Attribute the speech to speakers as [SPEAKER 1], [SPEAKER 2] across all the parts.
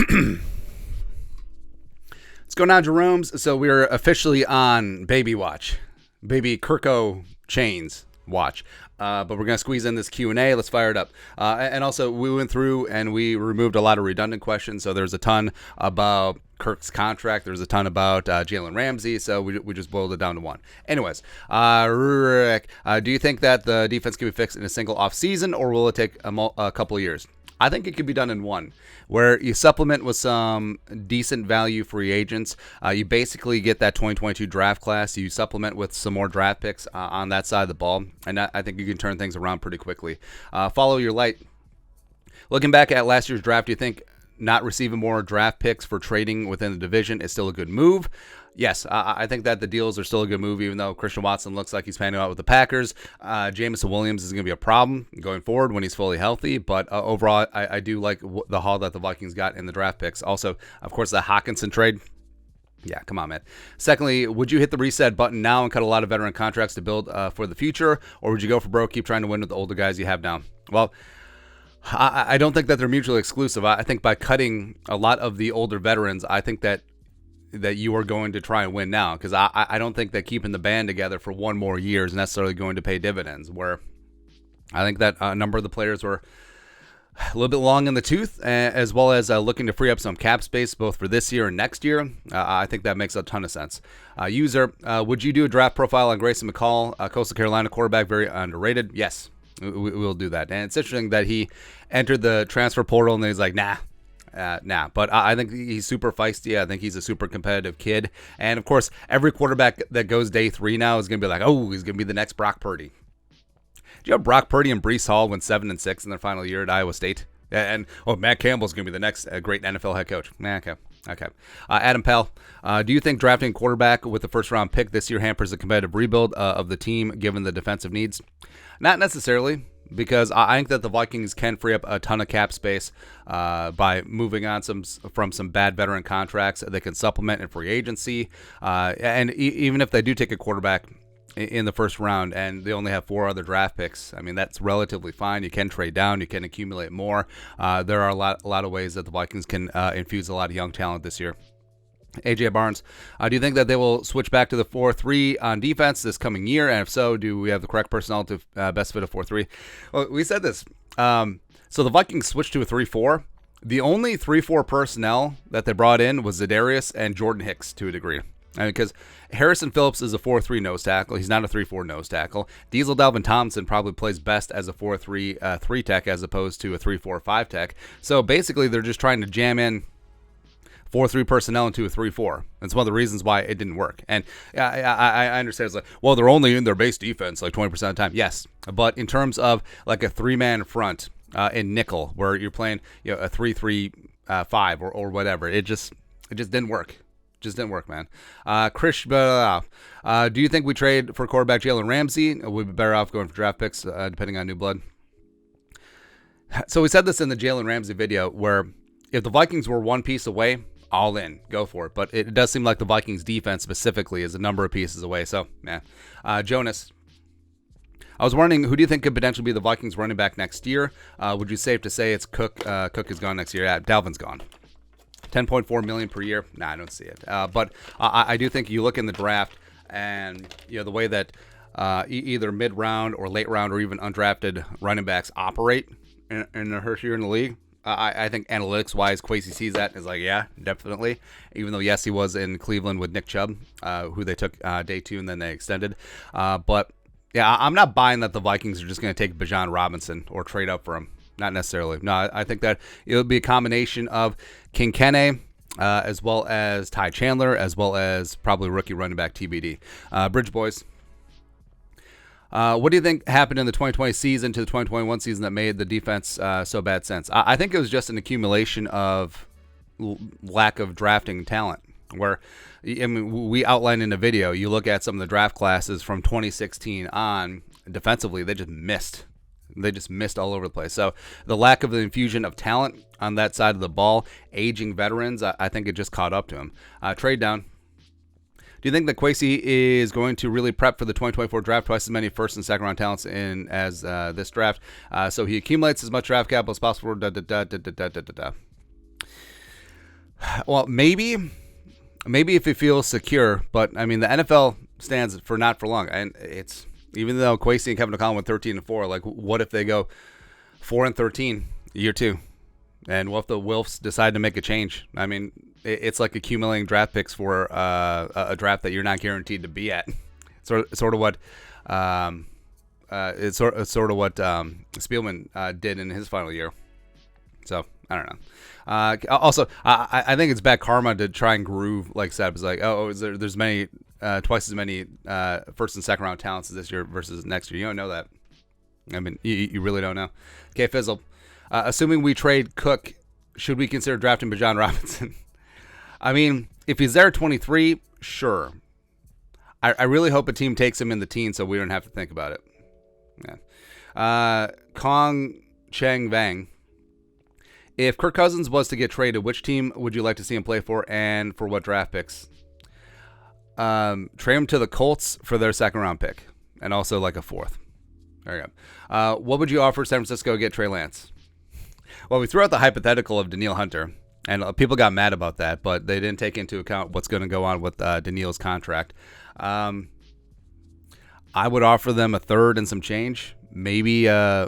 [SPEAKER 1] What's going on, Jeromes? So we're officially on baby watch, baby Kirko chains watch. But we're going to squeeze in this Q&A. Let's fire it up. And also, we went through and we removed a lot of redundant questions. So there's a ton about Kirk's contract. There's a ton about Jalen Ramsey. So we just boiled it down to one. Anyways, Rick, do you think that the defense can be fixed in a single offseason, or will it take a couple of years? I think it could be done in one, where you supplement with some decent value free agents. You basically get that 2022 draft class. You supplement with some more draft picks on that side of the ball, and I think you can turn things around pretty quickly. Follow your light. Looking back at last year's draft, do you think not receiving more draft picks for trading within the division is still a good move? Yes, I think that the deals are still a good move, even though Christian Watson looks like he's panning out with the Packers. Jameson Williams is going to be a problem going forward when he's fully healthy, but overall, I do like the haul that the Vikings got in the draft picks. Also, of course, the Hockenson trade. Yeah, come on, man. Secondly, would you hit the reset button now and cut a lot of veteran contracts to build for the future, or would you go for broke, keep trying to win with the older guys you have now? Well, I don't think that they're mutually exclusive. I think by cutting a lot of the older veterans, I think that you are going to try and win now, because I don't think that keeping the band together for one more year is necessarily going to pay dividends, where I think that a number of the players were a little bit long in the tooth, as well as looking to free up some cap space both for this year and next year. I think that makes a ton of sense. User, would you do a draft profile on Grayson McCall, Coastal Carolina quarterback, very underrated? Yes, we'll do that. And it's interesting that he entered the transfer portal and he's like, nah. But I think he's super feisty. I think he's a super competitive kid. And, of course, every quarterback that goes day 3 now is going to be like, oh, he's going to be the next Brock Purdy. Do you have Brock Purdy and Breece Hall went 7-6 in their final year at Iowa State? And Matt Campbell's going to be the next great NFL head coach. Okay. Adam Pell, do you think drafting quarterback with the first-round pick this year hampers the competitive rebuild of the team given the defensive needs? Not necessarily, because I think that the Vikings can free up a ton of cap space by moving on from some bad veteran contracts. They can supplement in free agency. And even if they do take a quarterback in the first round and they only have 4 other draft picks, I mean, that's relatively fine. You can trade down. You can accumulate more. There are a lot of ways that the Vikings can infuse a lot of young talent this year. AJ Barnes, do you think that they will switch back to the 4-3 on defense this coming year? And if so, do we have the correct personnel to best fit a 4-3? Well, we said this. So the Vikings switched to a 3-4. The only 3-4 personnel that they brought in was Za'Darius and Jordan Hicks to a degree. Because Harrison Phillips is a 4-3 nose tackle. He's not a 3-4 nose tackle. Diesel Dalvin Thompson probably plays best as a 4-3 3 tech as opposed to a 3-4 5 tech. So basically, they're just trying to jam in 4-3 personnel into a 3-4. That's one of the reasons why it didn't work. And I understand it's like, well, they're only in their base defense like 20% of the time. Yes, but in terms of like a 3-man front in nickel, where you're playing a 3-3-5 or whatever, it just didn't work. Just didn't work, man. Krish, do you think we trade for quarterback Jalen Ramsey? We'd be better off going for draft picks, depending on new blood. So we said this in the Jalen Ramsey video, where if the Vikings were one piece away, all in, go for it. But it does seem like the Vikings defense specifically is a number of pieces away. So, Jonas, I was wondering, who do you think could potentially be the Vikings running back next year? Would you safe to say it's Cook? Cook is gone next year. Yeah, Dalvin's gone. $10.4 million per year. Nah, I don't see it. But I do think you look in the draft and the way that either mid-round or late round or even undrafted running backs operate in their first year in the league. I think analytics-wise, Kwesi sees that and is like, yeah, definitely. Even though, yes, he was in Cleveland with Nick Chubb, who they took day 2 and then they extended. But, yeah, I'm not buying that the Vikings are just going to take Bijan Robinson or trade up for him. Not necessarily. No, I think that it'll be a combination of King Kene, as well as Ty Chandler, as well as probably rookie running back TBD. Bridge Boys. What do you think happened in the 2020 season to the 2021 season that made the defense so bad since? I think it was just an accumulation of lack of drafting talent, where we outlined in the video, you look at some of the draft classes from 2016 on, defensively, they just missed. They just missed all over the place. So the lack of the infusion of talent on that side of the ball, aging veterans, I think it just caught up to him. Trade down. Do you think that Kwesi is going to really prep for the 2024 draft, twice as many first and second round talents in as this draft, so he accumulates as much draft capital as possible? Well, maybe if he feels secure, but I mean the NFL stands for not for long, and it's even though Kwesi and Kevin O'Connell went 13-4, like what if they go 4-13 year 2, and what if the Wilfs decide to make a change? I mean, it's like accumulating draft picks for a draft that you're not guaranteed to be at. Sort of what it's sort of what Spielman did in his final year. So I don't know. Also, I think it's bad karma to try and groove like Seb. It's like, there's many twice as many first and second round talents this year versus next year. You don't know that. I mean, you really don't know. Okay, Fizzle. Assuming we trade Cook, should we consider drafting Bijan Robinson? I mean, if he's there at 23, sure. I really hope a team takes him in the teens so we don't have to think about it. Yeah. Kong Cheng Vang. If Kirk Cousins was to get traded, which team would you like to see him play for and for what draft picks? Trade him to the Colts for their second round pick and also like a fourth. There you go. What would you offer San Francisco to get Trey Lance? Well, we threw out the hypothetical of Danielle Hunter, and people got mad about that, but they didn't take into account what's going to go on with Danielle's contract. I would offer them a third and some change. Maybe, yeah,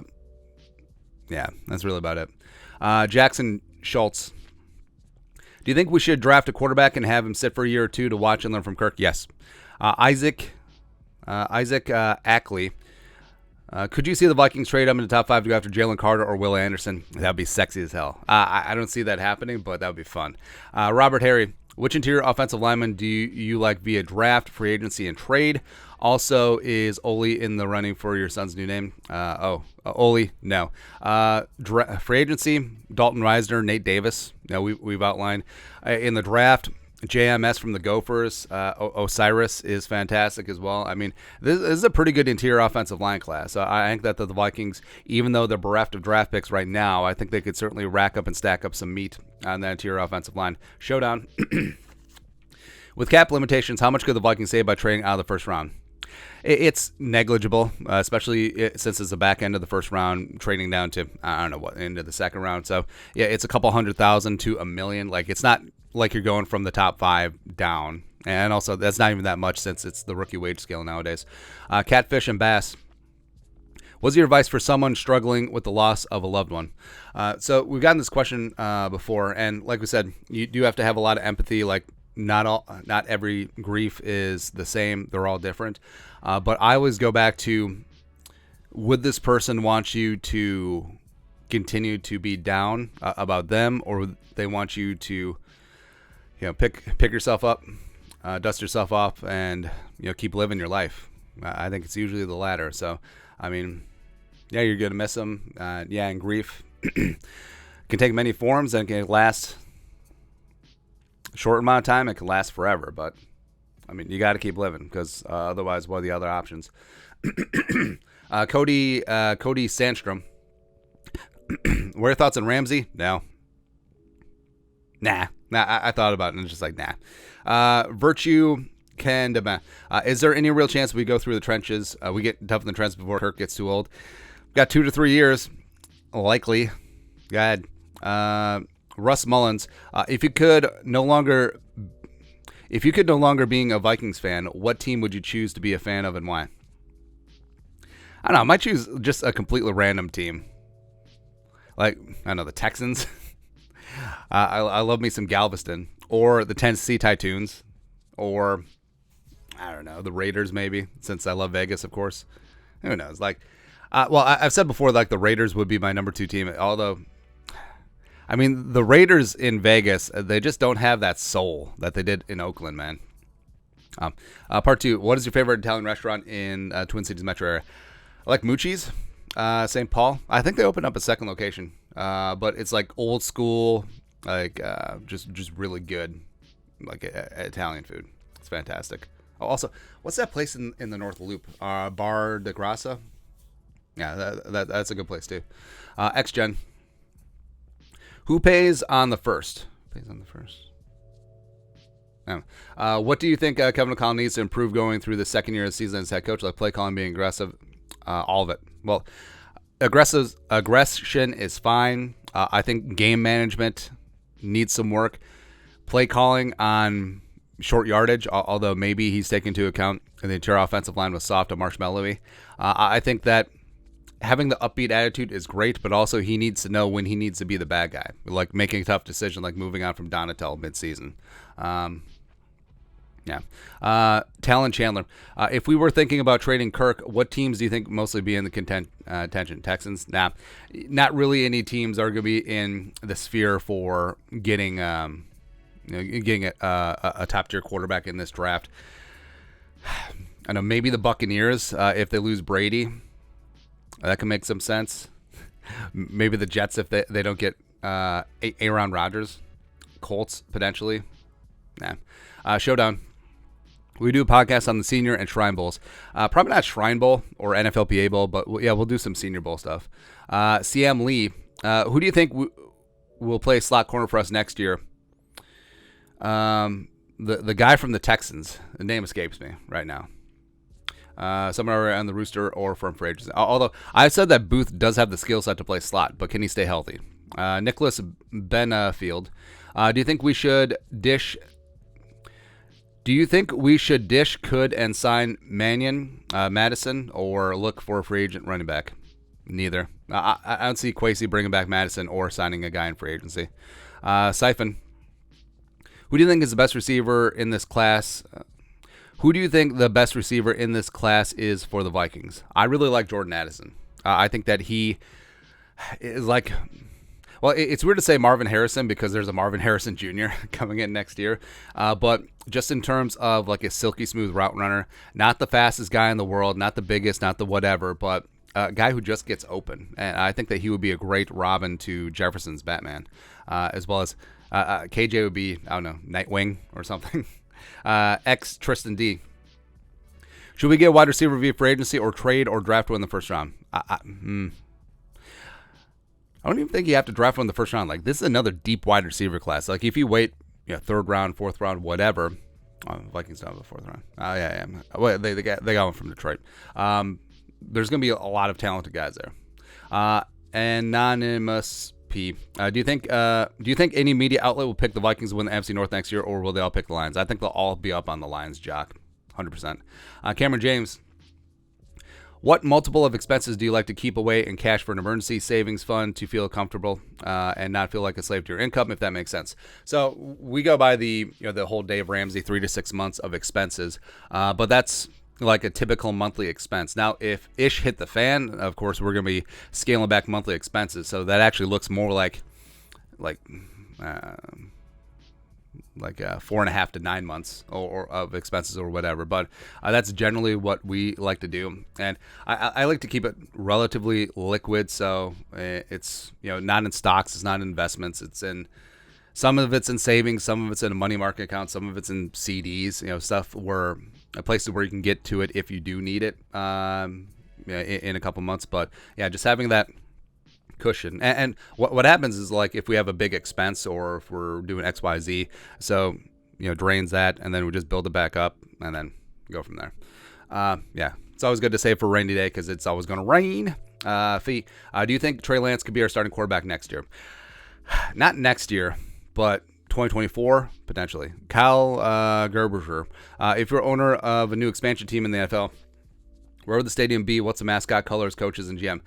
[SPEAKER 1] that's really about it. Jackson Schultz. Do you think we should draft a quarterback and have him sit for a year or two to watch and learn from Kirk? Yes. Isaac Ackley. Could you see the Vikings trade him in the top 5 to go after Jalen Carter or Will Anderson? That would be sexy as hell. I don't see that happening, but that would be fun. Robert Harry. Which interior offensive lineman do you like via draft, free agency, and trade? Also, is Oli in the running for your son's new name? Oli, no. Free agency, Dalton Reisner, Nate Davis. Now we've outlined. In the draft, JMS from the Gophers. Osiris is fantastic as well. I mean, this is a pretty good interior offensive line class. I think that the Vikings, even though they're bereft of draft picks right now, I think they could certainly rack up and stack up some meat on that interior offensive line. Showdown. With cap limitations, how much could the Vikings save by trading out of the first round? It's negligible, especially since it's the back end of the first round, trading down to, I don't know what, into the second round. So, yeah, it's a couple $100,000 to $1 million. Like, it's not like you're going from the top 5 down. And also, that's not even that much since it's the rookie wage scale nowadays. Catfish and Bass. What's your advice for someone struggling with the loss of a loved one? So we've gotten this question before, and like we said, you do have to have a lot of empathy. Like, not every grief is the same. They're all different. But I always go back to, would this person want you to continue to be down about them, or would they want you to, pick yourself up, dust yourself off, and keep living your life? I think it's usually the latter. So, I mean, yeah, you're gonna miss them. And grief can take many forms and can last a short amount of time. It can last forever, but I mean, you got to keep living because otherwise, what are the other options? Cody Sandstrom. What are your thoughts on Ramsey? No. Nah. I thought about it and it's just like, nah. Virtue can demand. Is there any real chance we go through the trenches? We get tough in the trenches before Kirk gets too old. Got 2 to 3 years, likely. Go ahead. Russ Mullins. If you could no longer being a Vikings fan, what team would you choose to be a fan of and why? I don't know. I might choose just a completely random team. Like, I don't know, the Texans. I love me some Galveston. Or the Tennessee Titans. Or, I don't know, the Raiders maybe, since I love Vegas, of course. Who knows? Like, I've said before, like, the Raiders would be my number 2 team. Although, I mean, the Raiders in Vegas, they just don't have that soul that they did in Oakland, man. Part 2, what is your favorite Italian restaurant in Twin Cities metro area? I like Mucci's, St. Paul. I think they opened up a second location, but it's like old school, like just really good, like Italian food. It's fantastic. Oh, also, what's that place in the North Loop? Bar de Grassa? Yeah, that's a good place too. X-Gen. Who pays on the first? Pays on the first. No. What do you think Kevin O'Connell needs to improve going through the second year of the season as head coach? Like play calling, being aggressive, all of it. Well, aggression is fine. I think game management needs some work. play calling on short yardage, although maybe he's taken into account the interior offensive line was soft and marshmallowy. I think that having the upbeat attitude is great, but also he needs to know when he needs to be the bad guy, like making a tough decision, like moving on from Donatel midseason. Talon Chandler. If we were thinking about trading Kirk, what teams do you think mostly be in the contention? Texans? Nah, not really. Any teams are going to be in the sphere for getting a top tier quarterback in this draft. I know maybe the Buccaneers if they lose Brady, that can make some sense. Maybe the Jets if they don't get Aaron Rodgers. Colts potentially. Nah. Showdown. We do a podcast on the Senior and Shrine Bowls. Probably not Shrine Bowl or NFLPA Bowl, but we'll do some Senior Bowl stuff. CM Lee, who do you think will play slot corner for us next year? The guy from the Texans. The name escapes me right now. Someone on the Rooster or from free agency. Although I said that Booth does have the skill set to play slot, but can he stay healthy? Nicholas Benefield, do you think we should dish? Do you think we should dish Could and sign Madison, or look for a free agent running back? Neither. I don't see Kwesi bringing back Madison or signing a guy in free agency. Siphon, who do you think is the best receiver in this class? Who do you think the best receiver in this class is for the Vikings? I really like Jordan Addison. I think that he is like, well, it's weird to say Marvin Harrison because there's a Marvin Harrison Jr. coming in next year. But just in terms of like a silky smooth route runner, not the fastest guy in the world, not the biggest, not the whatever, but a guy who just gets open. And I think that he would be a great Robin to Jefferson's Batman, as well as KJ would be, I don't know, Nightwing or something. X Tristan D. Should we get a wide receiver via free agency or trade or draft one in the first round? I don't even think you have to draft one in the first round. Like, this is another deep wide receiver class. Like, if you wait, third round, fourth round, whatever. Vikings don't have a fourth round. Yeah. Well, they got one from Detroit. There's going to be a lot of talented guys there. Anonymous P. Do you think any media outlet will pick the Vikings to win the NFC North next year, or will they all pick the Lions? I think they'll all be up on the Lions, Jock. 100%. Cameron James. What multiple of expenses do you like to keep away in cash for an emergency savings fund to feel comfortable and not feel like a slave to your income, if that makes sense? So we go by the whole Dave Ramsey 3 to 6 months of expenses, but that's like a typical monthly expense. Now, if ish hit the fan, of course, we're going to be scaling back monthly expenses. So that actually looks more like 4.5 to 9 months or of expenses or whatever. But that's generally what we like to do. And I like to keep it relatively liquid. So it's, not in stocks. It's not in investments. It's in, some of it's in savings. Some of it's in a money market account. Some of it's in CDs, stuff where places where you can get to it if you do need it in a couple months. But yeah, just having that cushion. And what happens is, like, if we have a big expense or if we're doing XYZ, so drains that, and then we just build it back up and then go from there. It's always good to save for a rainy day because it's always going to rain. Fee, do you think Trey Lance could be our starting quarterback next year? Not next year, but 2024 potentially. Kyle Gerberger, if you're owner of a new expansion team in the NFL, where would the stadium be? What's the mascot, colors, coaches, and GM?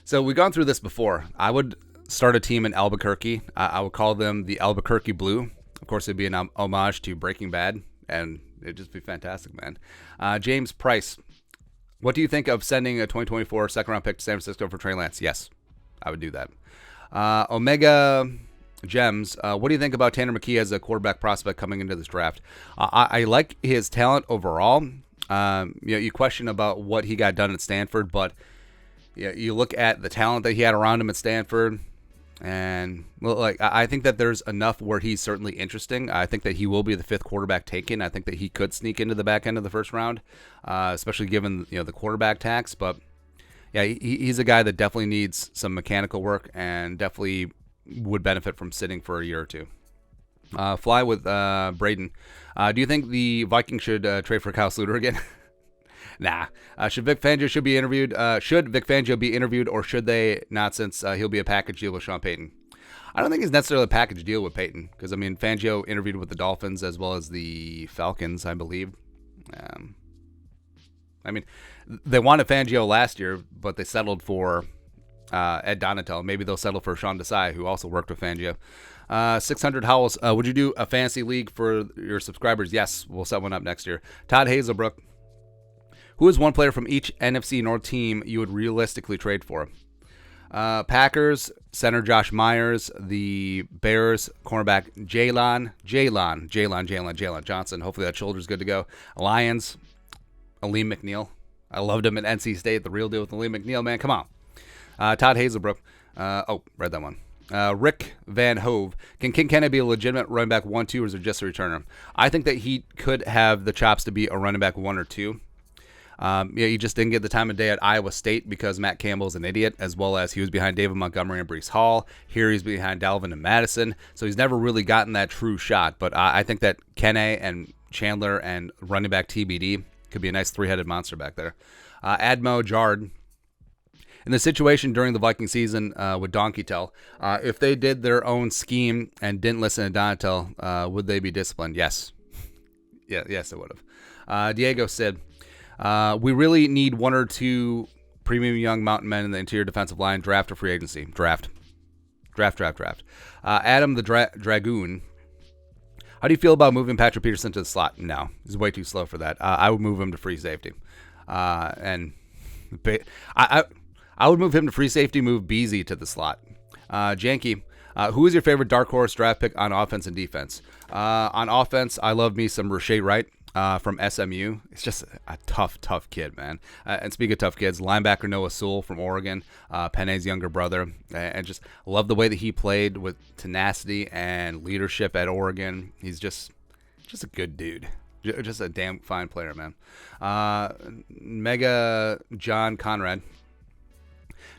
[SPEAKER 1] So we've gone through this before. I would start a team in Albuquerque. I would call them the Albuquerque Blue. Of course, it'd be an homage to Breaking Bad, and it'd just be fantastic, man. James Price, what do you think of sending a 2024 second-round pick to San Francisco for Trey Lance? Yes, I would do that. Omega Gems, what do you think about Tanner McKee as a quarterback prospect coming into this draft? I like his talent overall. You question about what he got done at Stanford, but you look at the talent that he had around him at Stanford, and I think that there's enough where he's certainly interesting. I think that he will be the fifth quarterback taken. I think that he could sneak into the back end of the first round, especially given the quarterback tax. But yeah, he's a guy that definitely needs some mechanical work and definitely would benefit from sitting for a year or two. Fly with Braden. Do you think the Vikings should trade for Kyle Sluter again? Nah. Should Vic Fangio be interviewed? Should Vic Fangio be interviewed, or should they not, since he'll be a package deal with Sean Payton? I don't think it's necessarily a package deal with Peyton because, I mean, Fangio interviewed with the Dolphins as well as the Falcons, I believe. I mean, they wanted Fangio last year, but they settled for Ed Donatel. Maybe they'll settle for Sean Desai, who also worked with Fangio. 600 Howells, would you do a fantasy league for your subscribers? Yes, we'll set one up next year. Todd Hazelbrook, who is one player from each NFC North team you would realistically trade for? Packers, center Josh Myers. The Bears, cornerback Jalen Johnson. Hopefully that shoulder's good to go. Lions, Aleem McNeil. I loved him at NC State. The real deal with Aleem McNeil, man. Come on. Todd Hazelbrook. Read that one. Rick Van Hove. Can King Kennedy be a legitimate running back 1-2, or is it just a returner? I think that he could have the chops to be a running back 1 or 2. He just didn't get the time of day at Iowa State because Matt Campbell's an idiot, as well as he was behind David Montgomery and Breece Hall. Here he's behind Dalvin and Madison, so he's never really gotten that true shot. But I think that Kenne and Chandler and running back TBD could be a nice three-headed monster back there. Admo Jard. In the situation during the Viking season with Donkeytel, if they did their own scheme and didn't listen to Donatel, would they be disciplined? Yes. Yes, they would have. Diego said, we really need 1 or 2 premium young mountain men in the interior defensive line. Draft or free agency? Draft. Adam the Dragoon. How do you feel about moving Patrick Peterson to the slot? No, he's way too slow for that. I would move him to free safety. I would move him to free safety, move Beasley to the slot. Janky, who is your favorite dark horse draft pick on offense and defense? On offense, I love me some Rashae Wright from SMU. It's just a tough kid, man. And speaking of tough kids, linebacker Noah Sewell from Oregon, Penne's younger brother. And just love the way that he played with tenacity and leadership at Oregon. He's just a good dude. Just a damn fine player, man. Mega John Conrad.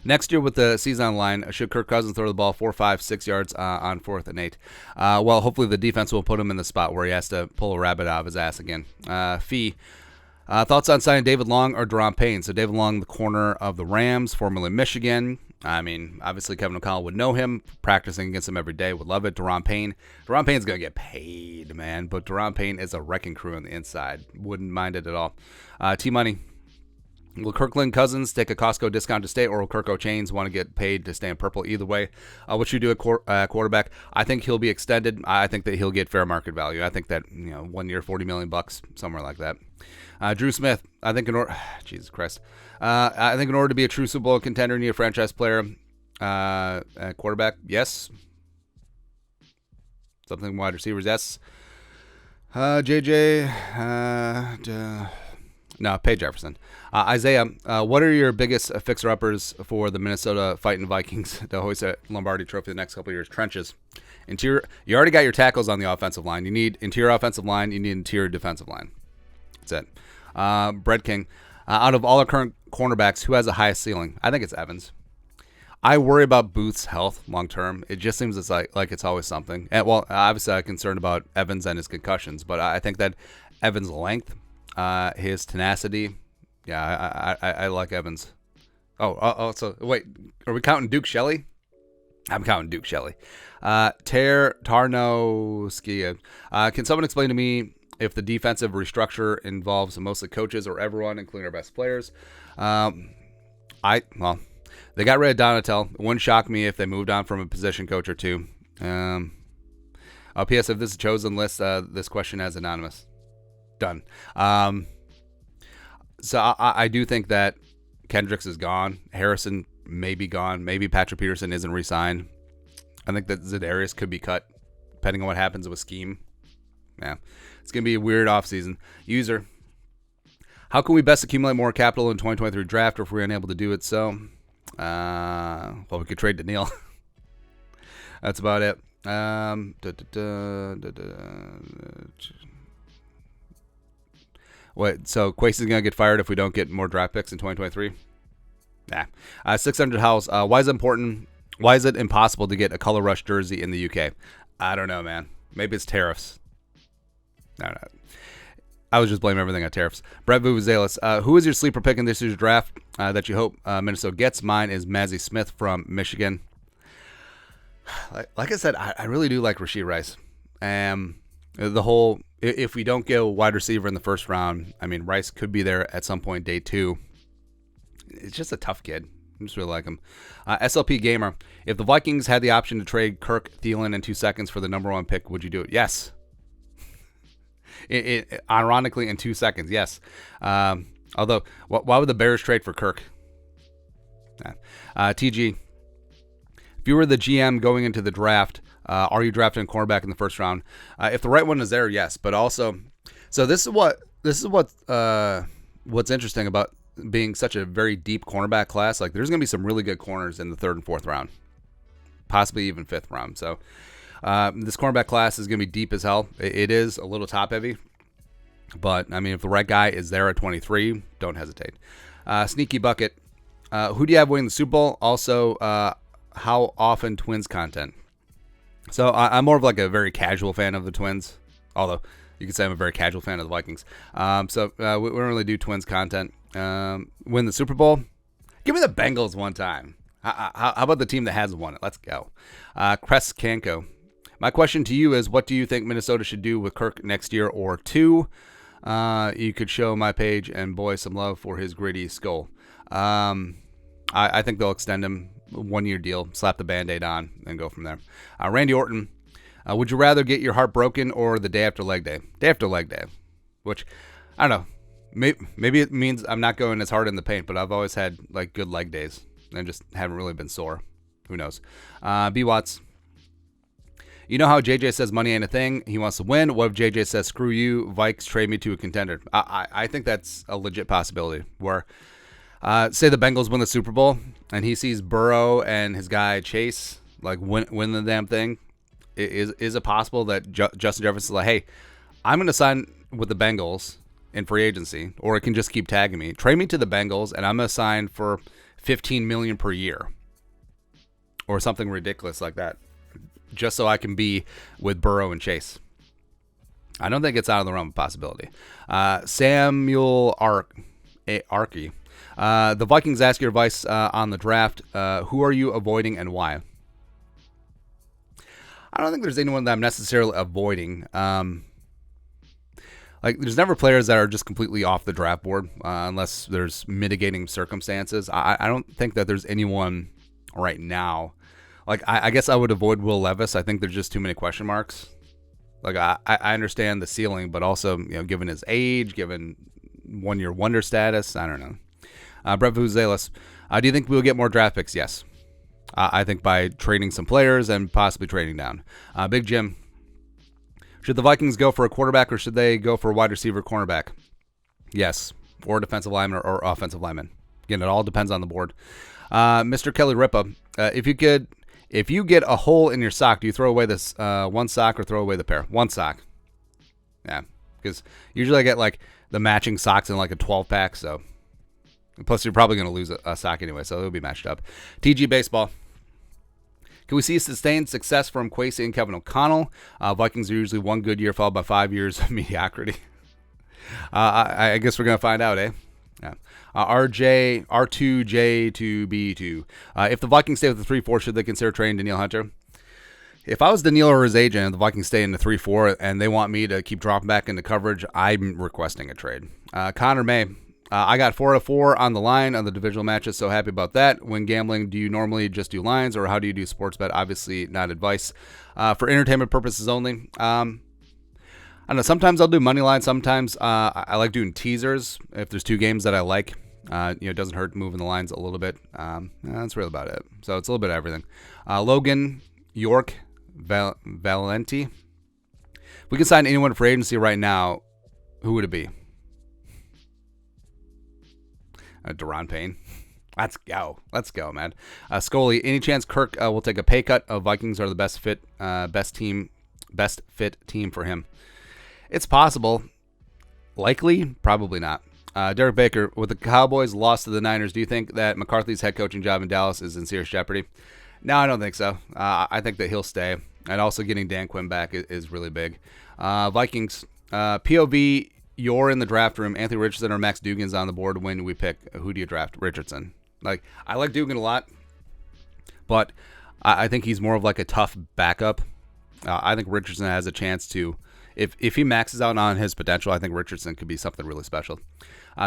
[SPEAKER 1] Next year with the season on the line, should Kirk Cousins throw the ball 4, 5, 6 yards on 4th and 8? Well, hopefully the defense will put him in the spot where he has to pull a rabbit out of his ass again. Fee, thoughts on signing David Long or Deron Payne? So David Long, the corner of the Rams, formerly Michigan. I mean, obviously Kevin O'Connell would know him, practicing against him every day, would love it. Deron Payne's going to get paid, man, but Deron Payne is a wrecking crew on the inside. Wouldn't mind it at all. T-Money. Will Kirkland Cousins take a Costco discount to stay, or will Kirko Chains want to get paid to stay in purple? Either way, what should you do at quarterback? I think he'll be extended. I think that he'll get fair market value. I think that 1 year, $40 million, somewhere like that. Drew Smith. I think Jesus Christ. I think in order to be a true Super Bowl contender, you need a franchise player. Quarterback, yes. Something wide receivers, yes. JJ. No, Paige Jefferson. Isaiah, what are your biggest fixer-uppers for the Minnesota Fighting Vikings to hoist a Lombardi Trophy the next couple of years? Trenches. Interior. You already got your tackles on the offensive line. You need interior offensive line. You need interior defensive line. That's it. Bread King. Out of all our current cornerbacks, who has the highest ceiling? I think it's Evans. I worry about Booth's health long term. It just seems it's like it's always something. And, well, obviously I'm concerned about Evans and his concussions, but I think that Evans' length, his tenacity, yeah, I like Evans. So wait, are we counting Duke Shelley? I'm counting Duke Shelley. Tarnowski. Can someone explain to me if the defensive restructure involves mostly coaches or everyone, including our best players? They got rid of Donatel. It wouldn't shock me if they moved on from a position coach or two. P.S. If this is a chosen list, this question as anonymous. Done. So I do think that Kendricks is gone. Harrison may be gone. Maybe Patrick Peterson isn't re-signed. I think that Za'Darius could be cut, depending on what happens with scheme. Yeah, it's going to be a weird offseason. User, how can we best accumulate more capital in 2023 draft if we're unable to do it? So, we could trade to Neil. That's about it. Wait, so Quasey's going to get fired if we don't get more draft picks in 2023? Nah. 600 House. Why is it impossible to get a Color Rush jersey in the UK? I don't know, man. Maybe it's tariffs. No. I was just blaming everything on tariffs. Brett Vuvuzelis. Who is your sleeper pick in this year's draft that you hope Minnesota gets? Mine is Mazi Smith from Michigan. like I said, I really do like Rashee Rice. The whole, if we don't go wide receiver in the first round, I mean, Rice could be there at some point day 2. It's just a tough kid. I just really like him. SLP Gamer, if the Vikings had the option to trade Kirk, Thielen in 2 seconds for the number 1 pick, would you do it? Yes. Ironically, in 2 seconds, yes. Although, why would the Bears trade for Kirk? TG, if you were the GM going into the draft, are you drafting a cornerback in the first round? If the right one is there, yes. But also, so this is what's interesting about being such a very deep cornerback class. Like, there's going to be some really good corners in the 3rd and 4th round, possibly even 5th round. So this cornerback class is going to be deep as hell. It is a little top heavy, but I mean, if the right guy is there at 23, don't hesitate. Sneaky Bucket, who do you have winning the Super Bowl? Also, how often Twins content? So I'm more of like a very casual fan of the Twins, although you could say I'm a very casual fan of the Vikings. So we don't really do Twins content. Win the Super Bowl? Give me the Bengals one time. How about the team that has won it? Let's go. Cress Kanko. My question to you is, what do you think Minnesota should do with Kirk next year or 2? You could show my page and boy some love for his gritty skull. I think they'll extend him, 1-year deal, slap the Band-Aid on, and go from there. Randy Orton, would you rather get your heart broken or the day after leg day? Day after leg day, which, I don't know. Maybe it means I'm not going as hard in the paint, but I've always had like good leg days and just haven't really been sore. Who knows? B. Watts, you know how JJ says money ain't a thing? He wants to win. What if JJ says, screw you, Vikes, trade me to a contender? I think that's a legit possibility where, say the Bengals win the Super Bowl and he sees Burrow and his guy Chase like win the damn thing. Is it possible that Justin Jefferson's like, hey, I'm going to sign with the Bengals in free agency, or it can just keep tagging me. Trade me to the Bengals, and I'm going to sign for $15 million per year, or something ridiculous like that, just so I can be with Burrow and Chase. I don't think it's out of the realm of possibility. Samuel Arky. The Vikings ask your advice on the draft. Who are you avoiding and why? I don't think there's anyone that I'm necessarily avoiding. Like, there's never players that are just completely off the draft board unless there's mitigating circumstances. I don't think that there's anyone right now. Like, I guess I would avoid Will Levis. I think there's just too many question marks. Like, I understand the ceiling, but also, given his age, given 1-year wonder status, I don't know. Brett Vuzelis, do you think we'll get more draft picks? Yes. I think by trading some players and possibly trading down. Big Jim, should the Vikings go for a quarterback or should they go for a wide receiver cornerback? Yes. Or defensive lineman or offensive lineman. Again, it all depends on the board. Mr. Kelly Ripa, if you get a hole in your sock, do you throw away this one sock or throw away the pair? One sock. Yeah. Because usually I get like the matching socks in like a 12-pack, so. Plus, you're probably going to lose a sock anyway, so it'll be matched up. TG Baseball. Can we see sustained success from Kwesi and Kevin O'Connell? Vikings are usually 1 good year followed by 5 years of mediocrity. I guess we're going to find out, eh? Yeah. R2J2B2. If the Vikings stay with the 3-4, should they consider trading Danielle Hunter? If I was Danielle or his agent and the Vikings stay in the 3-4 and they want me to keep dropping back into coverage, I'm requesting a trade. Connor May. I got 4 out of 4 on the line on the divisional matches, so happy about that. When gambling, do you normally just do lines, or how do you do sports bet? Obviously, not advice. For entertainment purposes only. I don't know. Sometimes I'll do money line. Sometimes I like doing teasers if there's 2 games that I like. It doesn't hurt moving the lines a little bit. That's really about it. So it's a little bit of everything. Logan York Valenti. If we can sign anyone for agency right now, who would it be? Deron Payne. Let's go, man. Scully, any chance Kirk will take a pay cut? Vikings are the best fit team for him. It's possible. Likely, probably not. Derek Baker, with the Cowboys lost to the Niners, do you think that McCarthy's head coaching job in Dallas is in serious jeopardy? No, I don't think so. I think that he'll stay, and also getting Dan Quinn back is really big. Vikings, POV. You're in the draft room. Anthony Richardson or Max Dugan's on the board. When we pick, who do you draft? Richardson. Like, I like Dugan a lot, but I think he's more of like a tough backup. I think Richardson has a chance to, if he maxes out on his potential, I think Richardson could be something really special.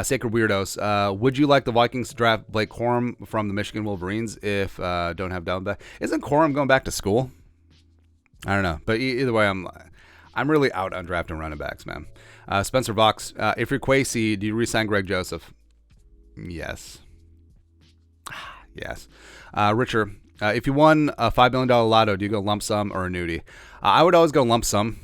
[SPEAKER 1] Sacred Weirdos. Would you like the Vikings to draft Blake Corum from the Michigan Wolverines if don't have Dalvin back? Isn't Corum going back to school? I don't know. But either way, I'm really out on drafting running backs, man. Spencer Vox. If you're Kwesi, do you re-sign Greg Joseph? Yes. Yes. Richard. If you won a $5 million lotto, do you go lump sum or annuity? I would always go lump sum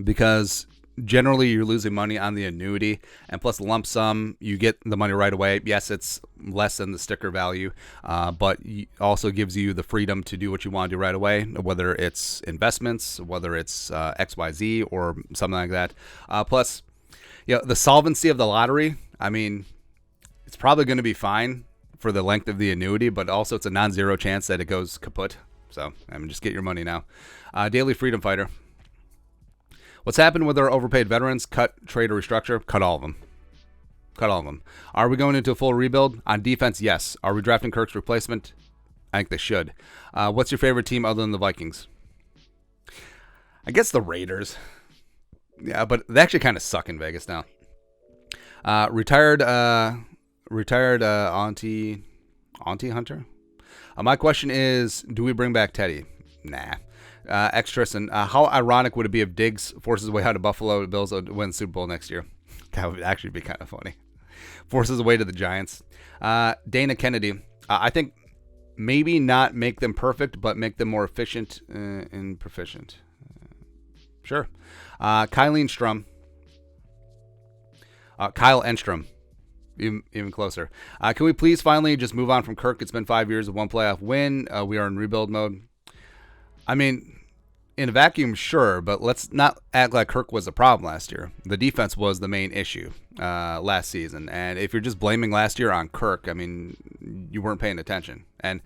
[SPEAKER 1] because generally you're losing money on the annuity, and plus the lump sum, you get the money right away. Yes, it's less than the sticker value, but it also gives you the freedom to do what you want to do right away, whether it's investments, whether it's XYZ or something like that. Plus, the solvency of the lottery, I mean, it's probably going to be fine for the length of the annuity, but also it's a non-zero chance that it goes kaput. So, just get your money now. Daily Freedom Fighter. What's happened with our overpaid veterans? Cut, trade, or restructure? Cut all of them. Cut all of them. Are we going into a full rebuild? On defense, yes. Are we drafting Kirk's replacement? I think they should. What's your favorite team other than the Vikings? I guess the Raiders. Yeah, but they actually kind of suck in Vegas now. Retired Auntie Hunter. My question is, do we bring back Teddy? Nah. X Tristan, how ironic would it be if Diggs forces his way out of Buffalo, the Bills win the Super Bowl next year? That would actually be kind of funny. Forces away to the Giants. Dana Kennedy, I think maybe not make them perfect, but make them more efficient and proficient. Sure. Kyle Enstrom. Even closer. Can we please finally just move on from Kirk? It's been 5 years of one playoff win. We are in rebuild mode. I mean, in a vacuum, sure, but let's not act like Kirk was a problem last year. The defense was the main issue last season, and if you're just blaming last year on Kirk, I mean, you weren't paying attention. And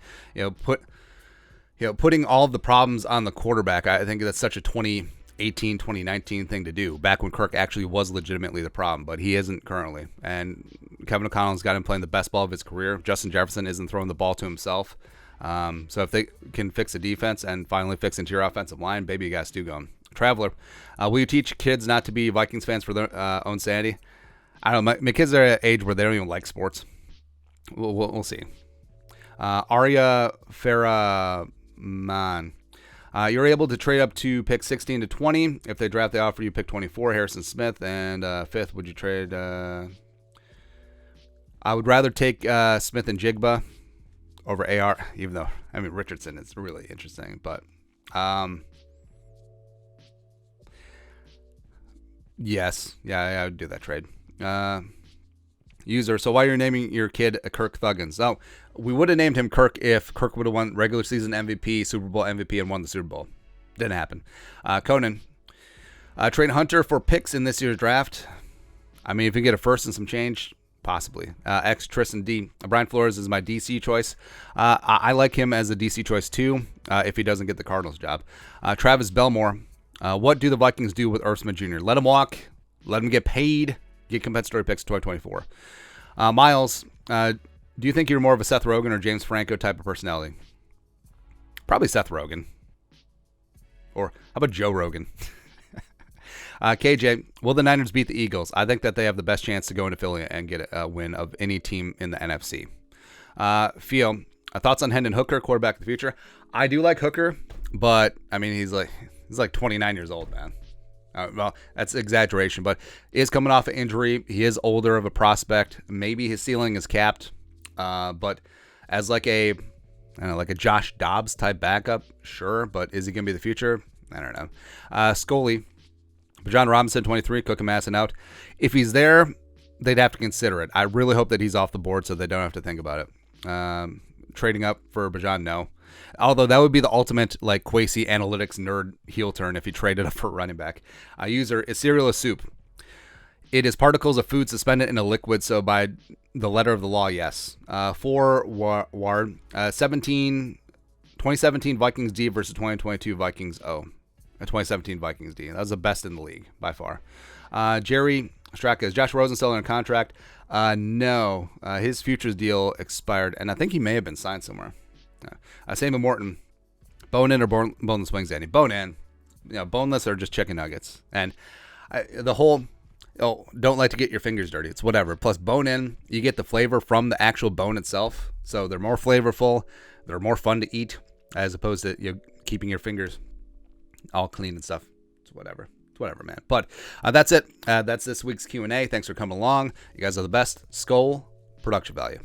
[SPEAKER 1] putting all of the problems on the quarterback, I think that's such a 2018, 2019 thing to do. Back when Kirk actually was legitimately the problem, but he isn't currently. And Kevin O'Connell's got him playing the best ball of his career. Justin Jefferson isn't throwing the ball to himself. So if they can fix the defense and finally fix interior offensive line, baby, you got Stu going. Traveler, will you teach kids not to be Vikings fans for their own sanity? I don't know. My kids are at an age where they don't even like sports. We'll see. Arya Farahman. You're able to trade up to pick 16 to 20. If they draft, they offer you pick 24, Harrison Smith, and 5th. Would you trade? I would rather take Smith and Jigba over AR, even though, Richardson is really interesting, but yes. Yeah, I would do that trade. User, so why are you naming your kid Kirk Thuggins? Oh, we would have named him Kirk if Kirk would have won regular season MVP, Super Bowl MVP, and won the Super Bowl. Didn't happen. Conan, trade Hunter for picks in this year's draft. If you get a first and some change, possibly. X Tristan D. Brian Flores is my DC choice. I like him as a DC choice too, if he doesn't get the Cardinals job. Travis Belmore. What do the Vikings do with Erskine Jr.? Let him walk. Let him get paid. Get compensatory picks 2024. Miles, do you think you're more of a Seth Rogen or James Franco type of personality? Probably Seth Rogen. Or how about Joe Rogan? KJ, will the Niners beat the Eagles? I think that they have the best chance to go into Philly and get a win of any team in the NFC. Theo, thoughts on Hendon Hooker, quarterback of the future? I do like Hooker, but he's like 29 years old, man. Well, that's exaggeration, but he is coming off an injury. He is older of a prospect. Maybe his ceiling is capped, but as like a Josh Dobbs type backup, sure. But is he going to be the future? I don't know. Scully. John Robinson, 23, Cook and Masson out. If he's there, they'd have to consider it. I really hope that he's off the board so they don't have to think about it. Trading up for Bajan, no. Although that would be the ultimate Kwesi analytics nerd heel turn if he traded up for a running back. User, is cereal a soup? It is particles of food suspended in a liquid, so by the letter of the law, yes. 2017 Vikings D versus 2022 Vikings O. 2017 Vikings D. That was the best in the league by far. Jerry Straka, is Josh Rosen still under contract? No. His futures deal expired, and I think he may have been signed somewhere. Same with Morton. Bone in or boneless wings, Andy? Bone in. Boneless or just chicken nuggets. And don't like to get your fingers dirty. It's whatever. Plus, bone in, you get the flavor from the actual bone itself. So they're more flavorful. They're more fun to eat as opposed to keeping your fingers all clean and stuff. It's whatever. It's whatever, man. But that's it. That's this week's Q&A. Thanks for coming along. You guys are the best. Skol, production value.